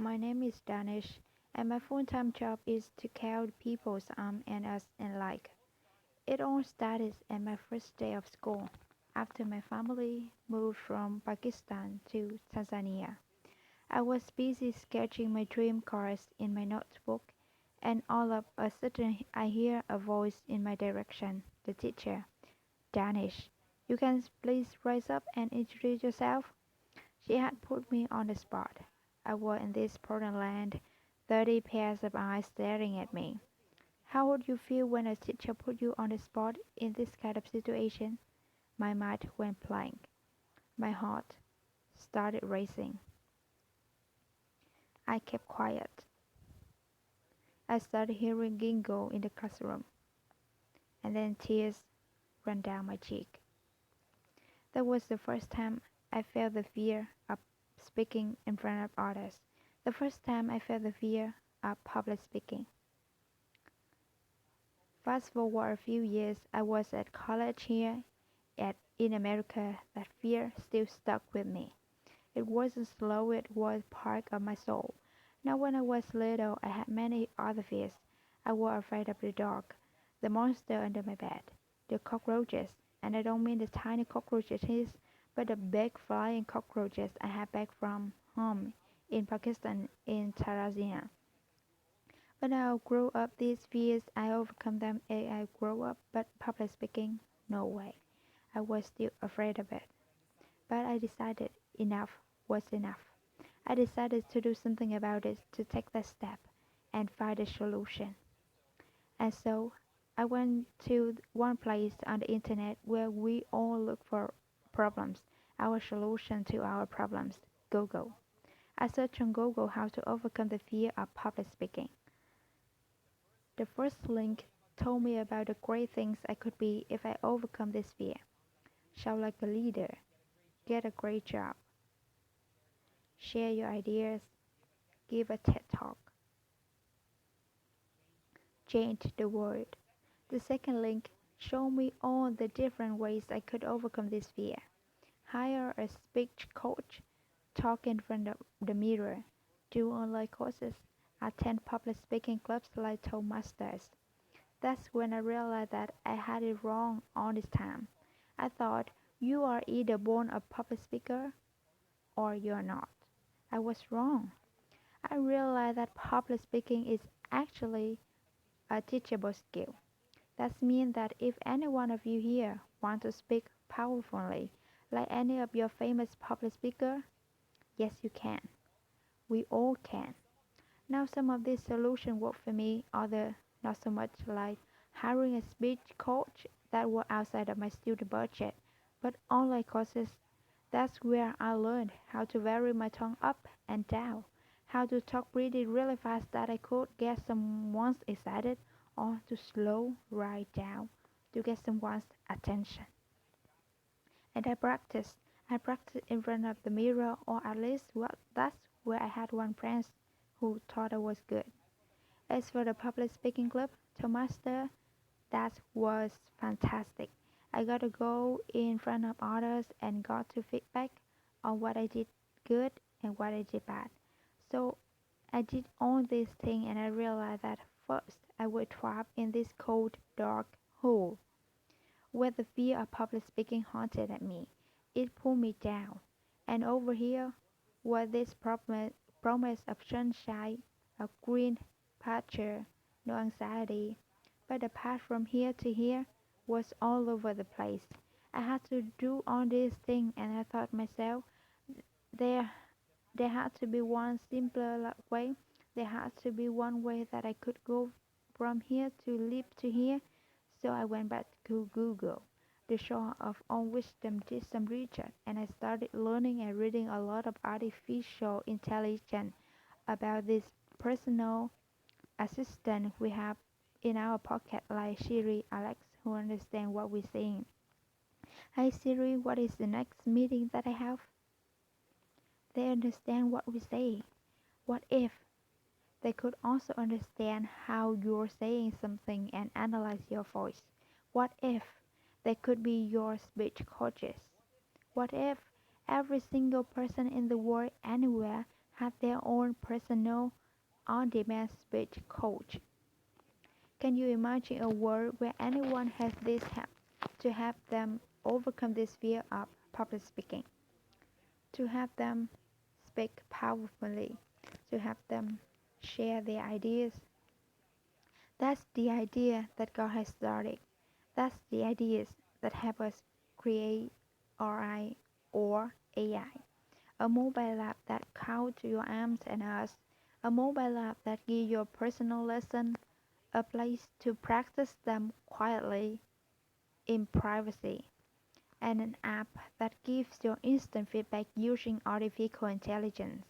My name is Danish, and my full-time job is to count people's arms and us and like. It all started at my first day of school, after my family moved from Pakistan to Tanzania. I was busy sketching my dream cars in my notebook, and all of a sudden I hear a voice in my direction, the teacher. Danish, you can please rise up and introduce yourself? She had put me on the spot. I was in this foreign land, 30 pairs of eyes staring at me. How would you feel when a teacher put you on the spot in this kind of situation? My mind went blank. My heart started racing. I kept quiet. I started hearing giggle in the classroom, and then tears ran down my cheek. That was the first time I felt the fear of speaking in front of others. The first time I felt the fear of public speaking. Fast forward a few years, I was at college here in America. That fear still stuck with me. It wasn't slow, it was part of my soul. Now when I was little, I had many other fears. I was afraid of the dark, the monster under my bed, the cockroaches, and I don't mean the tiny cockroaches, but the big flying cockroaches I had back from home in Pakistan in Tarazina. But I grew up these fears, I overcome them as I grow up, but public speaking, no way. I was still afraid of it. But I decided enough was enough. I decided to do something about it, to take that step and find a solution. And so I went to one place on the internet where we all look for problems, our solution to our problems, Google. I searched on Google how to overcome the fear of public speaking. The first link told me about the great things I could be if I overcome this fear. Shout like a leader, get a great job, share your ideas, give a TED talk, change the world. The second link showed me all the different ways I could overcome this fear. Hire a speech coach, talk in front of the mirror, do online courses, attend public speaking clubs like Toastmasters. That's when I realized that I had it wrong all this time. I thought you are either born a public speaker or you're not. I was wrong. I realized that public speaking is actually a teachable skill. That means that if any one of you here want to speak powerfully, like any of your famous public speaker, yes you can. We all can. Now some of these solutions work for me, others not so much, like hiring a speech coach that were outside of my student budget. But online courses, that's where I learned how to vary my tongue up and down, how to talk really fast that I could get someone's excited, or to slow right down to get someone's attention. And I practiced in front of the mirror, or at least that's where I had one friend who thought I was good. As for the public speaking club, Toastmaster, that was fantastic. I got to go in front of others and got to feedback on what I did good and what I did bad. So I did all these things and I realized that first I was trapped in this cold, dark hole where the fear of public speaking haunted at me. It pulled me down. And over here was this promise of sunshine, of green pasture, no anxiety. But the path from here to here was all over the place. I had to do all these things and I thought myself, there there had to be one simpler way. There had to be one way that I could go from here to live to here. So I went back to Google, the source of all wisdom, did some research, and I started learning and reading a lot of artificial intelligence about this personal assistant we have in our pocket, like Siri, Alex, who understand what we're saying. Hi Siri, what is the next meeting that I have? They understand what we say. What if they could also understand how you're saying something and analyze your voice? What if they could be your speech coaches? What if every single person in the world anywhere had their own personal on-demand speech coach. Can you imagine a world where anyone has this help to help them overcome this fear of public speaking, to help them speak powerfully, to help them share their ideas? That's the idea that God has started. That's the ideas that help us create RI or AI. A mobile app that counts your arms and us. A mobile app that gives you a personal lesson, a place to practice them quietly in privacy, and an app that gives you instant feedback using artificial intelligence.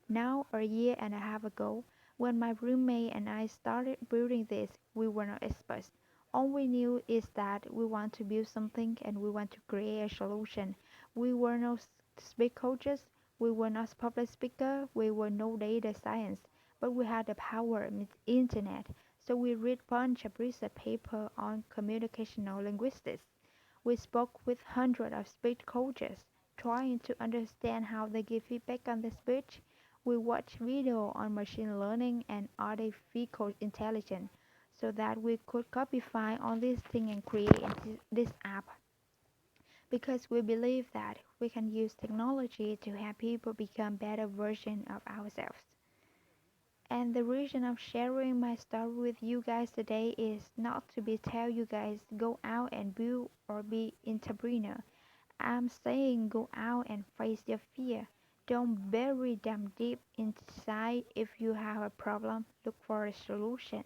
Now, a year and a half ago, when my roommate and I started building this, we were not experts. All we knew is that we want to build something and we want to create a solution. We were no speak coaches, we were not public speaker, we were no data science, but we had the power of the internet. So we read bunch of research paper on communicational linguistics. We spoke with hundreds of speech coaches, trying to understand how they give feedback on the speech. We watched video on machine learning and artificial intelligence so that we could copify all these things and create this app, because we believe that we can use technology to help people become better versions of ourselves. And the reason I'm sharing my story with you guys today is not to be tell you guys go out and build or be entrepreneur. I'm saying go out and face your fear. Don't bury them deep inside. If you have a problem, look for a solution.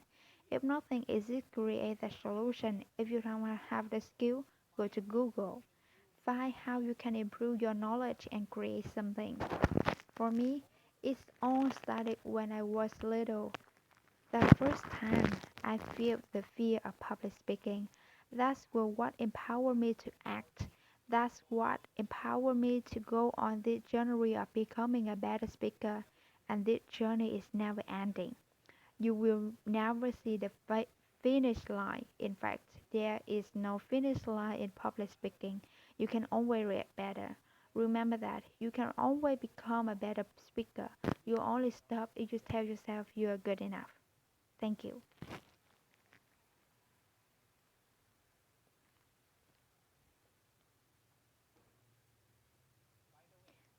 If nothing exists, create a solution. If you don't have the skill, go to Google. Find how you can improve your knowledge and create something. For me, it all started when I was little. The first time I felt the fear of public speaking, that's what empowered me to act. That's what empowered me to go on this journey of becoming a better speaker. And this journey is never ending. You will never see the finish line. In fact, there is no finish line in public speaking. You can always read better. Remember that you can always become a better speaker. You only stop if you tell yourself you are good enough. Thank you.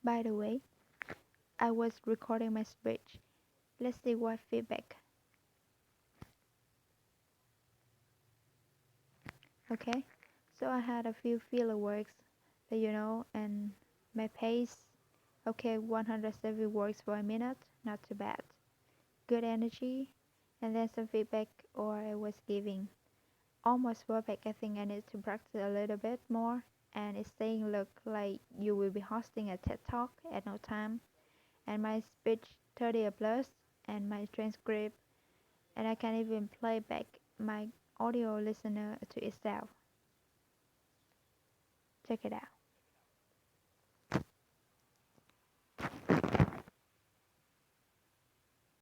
By the way, I was recording my speech. Let's see what feedback. Okay, so I had a few filler words, and my pace. Okay, 170 words for a minute, not too bad. Good energy, and then some feedback or I was giving. Almost perfect. I think I need to practice a little bit more. And it's saying, look, like you will be hosting a TED Talk at no time. And my speech 30 plus, and my transcript, and I can even play back my audio listener to itself. Check it out.